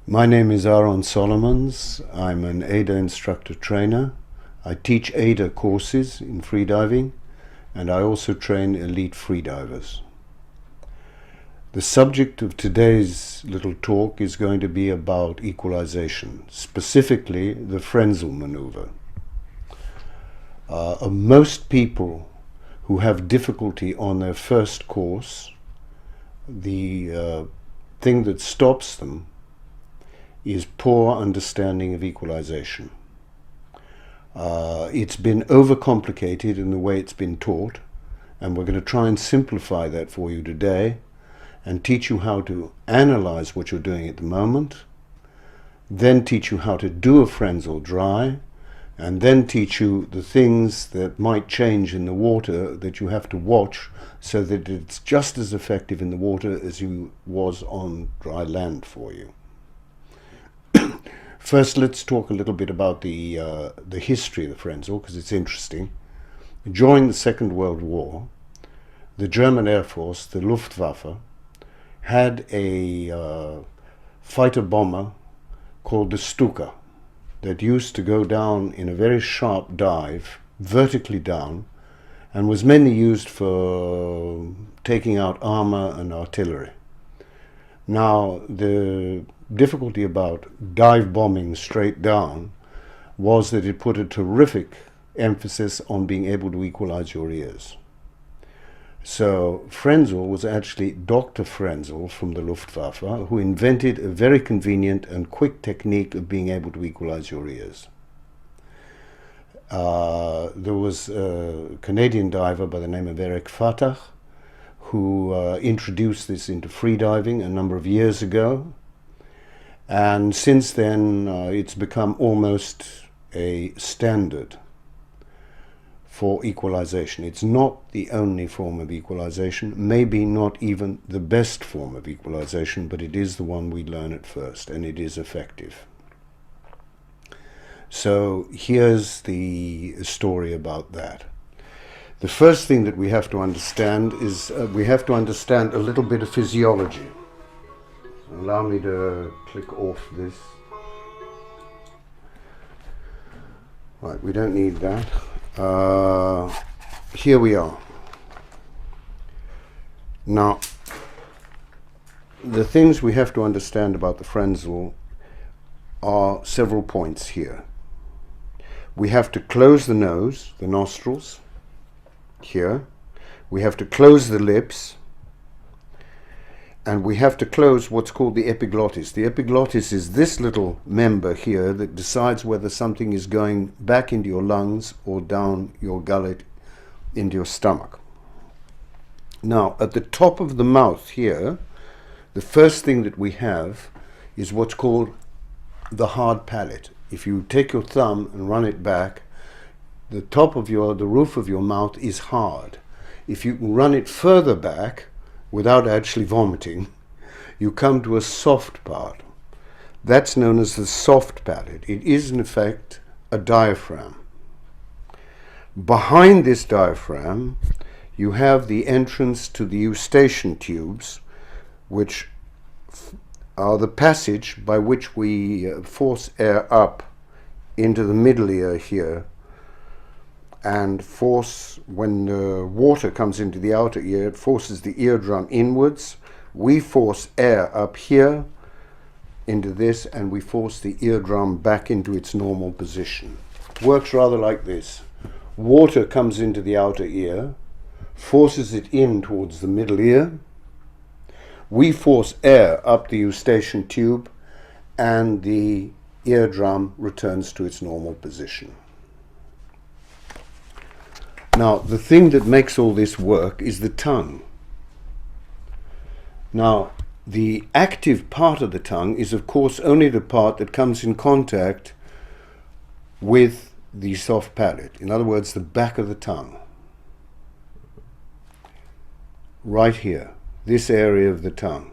My name is Aaron Solomons. I'm an ADA instructor trainer. I teach ADA courses in freediving, and I also train elite freedivers. The subject of today's little talk is going to be about equalization, specifically the Frenzel maneuver. Most people who have difficulty on their first course, the thing that stops them is poor understanding of equalization. It's been overcomplicated in the way it's been taught, and we're going to try and simplify that for you today and teach you how to analyze what you're doing at the moment, then teach you how to do a Frenzel dry, and then teach you the things that might change in the water that you have to watch so that it's just as effective in the water as you was on dry land for you. First, let's talk a little bit about the history of the Frenzel, because it's interesting. During the Second World War, the German Air Force, the Luftwaffe, had a fighter bomber called the Stuka that used to go down in a very sharp dive, vertically down, and was mainly used for taking out armor and artillery. Now, the difficulty about dive bombing straight down was that it put a terrific emphasis on being able to equalize your ears. So Frenzel was actually Dr. Frenzel from the Luftwaffe, who invented a very convenient and quick technique of being able to equalize your ears. There was a Canadian diver by the name of Eric Fatah who introduced this into freediving a number of years ago. And since then, it's become almost a standard for equalization. It's not the only form of equalization, maybe not even the best form of equalization, but it is the one we learn at first, and it is effective. So here's the story about that. The first thing that we have to understand is we have to understand a little bit of physiology. Allow me to click off this. Right, we don't need that. Here we are. Now, the things we have to understand about the Frenzel are several points here. We have to close the nose, the nostrils, here. We have to close the lips. And we have to close what's called the epiglottis. The epiglottis is this little member here that decides whether something is going back into your lungs or down your gullet into your stomach. Now, at the top of the mouth here, the first thing that we have is what's called the hard palate. If you take your thumb and run it back, the roof of your mouth is hard. If you run it further back, without actually vomiting, you come to a soft part. That's known as the soft palate. It is, in effect, a diaphragm. Behind this diaphragm, you have the entrance to the eustachian tubes, which are the passage by which we force air up into the middle ear here, and force, when the water comes into the outer ear, it forces the eardrum inwards. We force air up here into this, and we force the eardrum back into its normal position. It works rather like this. Water comes into the outer ear, forces it in towards the middle ear. We force air up the eustachian tube, and the eardrum returns to its normal position. Now, the thing that makes all this work is the tongue. Now, the active part of the tongue is, of course, only the part that comes in contact with the soft palate. In other words, the back of the tongue. Right here, this area of the tongue.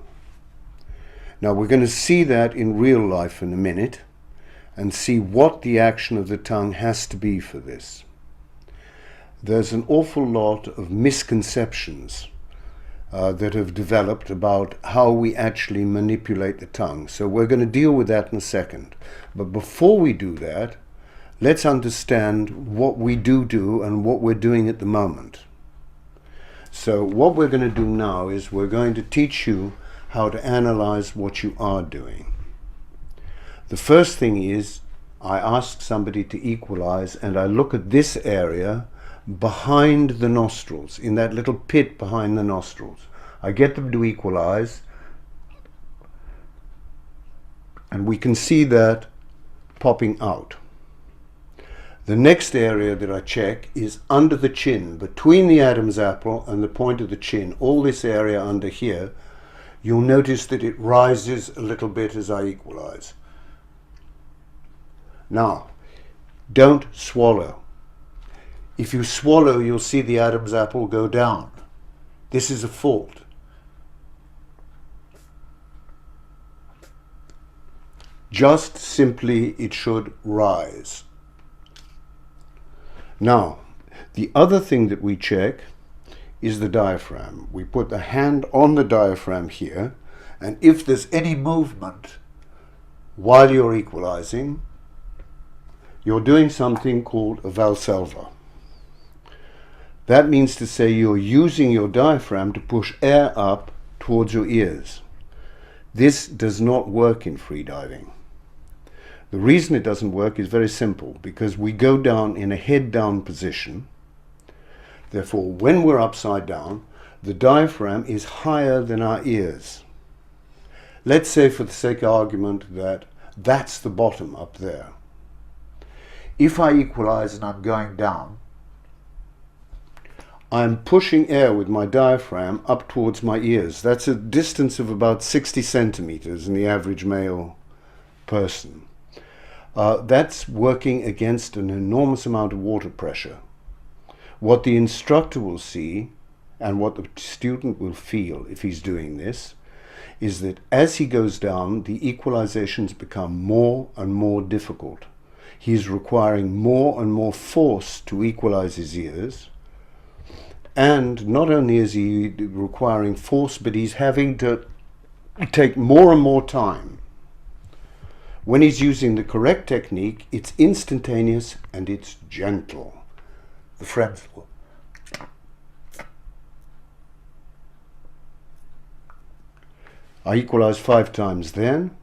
Now, we're going to see that in real life in a minute and see what the action of the tongue has to be for this. There's an awful lot of misconceptions that have developed about how we actually manipulate the tongue. So we're going to deal with that in a second. But before we do that, let's understand what we do and what we're doing at the moment. So what we're going to do now is we're going to teach you how to analyze what you are doing. The first thing is I ask somebody to equalize, and I look at this area behind the nostrils, in that little pit behind the nostrils. I get them to equalize, and we can see that popping out. The next area that I check is under the chin, between the Adam's apple and the point of the chin. All this area under here, you'll notice that it rises a little bit as I equalize. Now, don't swallow. If you swallow, you'll see the Adam's apple go down. This is a fault. Just simply, it should rise. Now, the other thing that we check is the diaphragm. We put the hand on the diaphragm here, and if there's any movement while you're equalizing, you're doing something called a valsalva. That means to say you're using your diaphragm to push air up towards your ears. This does not work in freediving. The reason it doesn't work is very simple, because we go down in a head down position. Therefore, when we're upside down, the diaphragm is higher than our ears. Let's say, for the sake of argument, that that's the bottom up there. If I equalize and I'm going down, I'm pushing air with my diaphragm up towards my ears. That's a distance of about 60 centimeters in the average male person. That's working against an enormous amount of water pressure. What the instructor will see, and what the student will feel if he's doing this, is that as he goes down, the equalizations become more and more difficult. He's requiring more and more force to equalize his ears. And not only is he requiring force, but he's having to take more and more time. When he's using the correct technique, it's instantaneous and it's gentle. The friends will. I equalize 5 times then.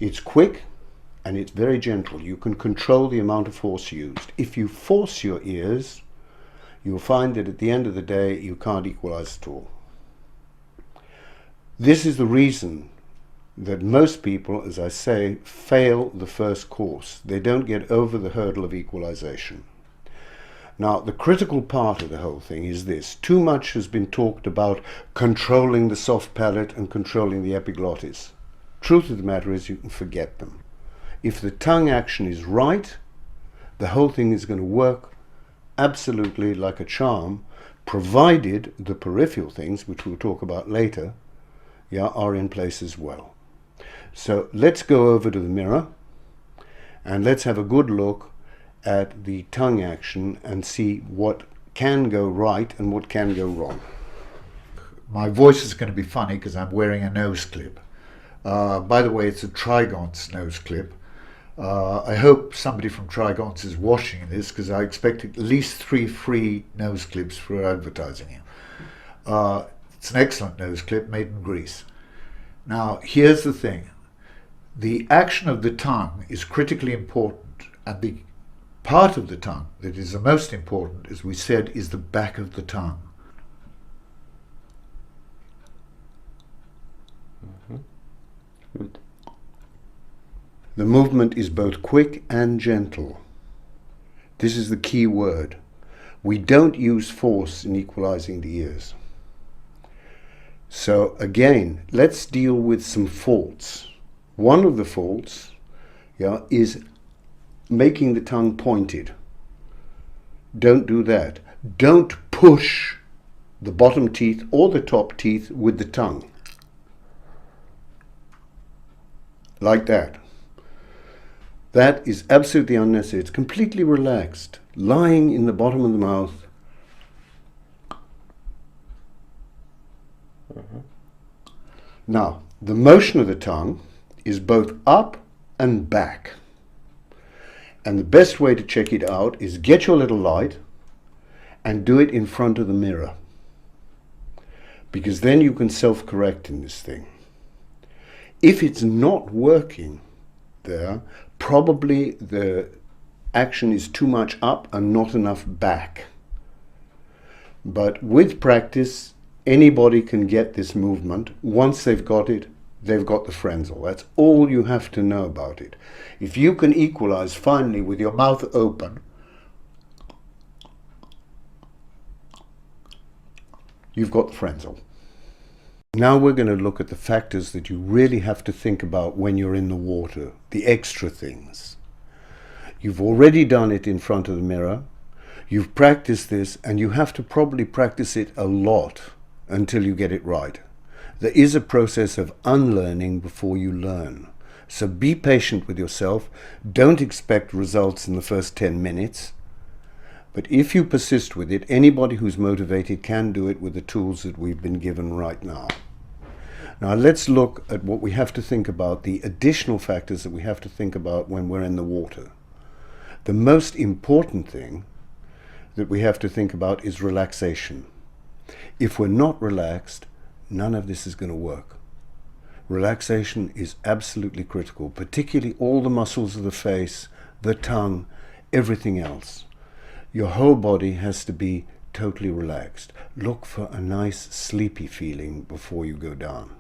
It's quick and it's very gentle. You can control the amount of force used. If you force your ears, you'll find that at the end of the day you can't equalize at all. This is the reason that most people, as I say, fail the first course. They don't get over the hurdle of equalization. Now, the critical part of the whole thing is this. Too much has been talked about controlling the soft palate and controlling the epiglottis. Truth of the matter is you can forget them. If the tongue action is right, the whole thing is going to work absolutely like a charm, provided the peripheral things, which we'll talk about later, are in place as well. So let's go over to the mirror and let's have a good look at the tongue action and see what can go right and what can go wrong. My voice is going to be funny because I'm wearing a nose clip. By the way, it's a Trigon's nose clip. I hope somebody from Trigon's is watching this, because I expect at least 3 free nose clips for advertising you. It's an excellent nose clip made in Greece. Now, here's the thing. The action of the tongue is critically important, and the part of the tongue that is the most important, as we said, is the back of the tongue. Good. The movement is both quick and gentle. This is the key word. We don't use force in equalizing the ears. So again, let's deal with some faults. One of the faults is making the tongue pointed. Don't do that. Don't push the bottom teeth or the top teeth with the tongue. Like that. That is absolutely unnecessary. It's completely relaxed, lying in the bottom of the mouth. Now, the motion of the tongue is both up and back. And the best way to check it out is get your little light and do it in front of the mirror. Because then you can self-correct in this thing. If it's not working there, probably the action is too much up and not enough back. But with practice, anybody can get this movement. Once they've got it, they've got the Frenzel. That's all you have to know about it. If you can equalize finally with your mouth open, you've got the Frenzel. Now we're going to look at the factors that you really have to think about when you're in the water, the extra things. You've already done it in front of the mirror. You've practiced this, and you have to probably practice it a lot until you get it right. There is a process of unlearning before you learn. So be patient with yourself. Don't expect results in the first 10 minutes. But if you persist with it, anybody who's motivated can do it with the tools that we've been given right now. Now let's look at what we have to think about, the additional factors that we have to think about when we're in the water. The most important thing that we have to think about is relaxation. If we're not relaxed, none of this is going to work. Relaxation is absolutely critical, particularly all the muscles of the face, the tongue, everything else. Your whole body has to be totally relaxed. Look for a nice sleepy feeling before you go down.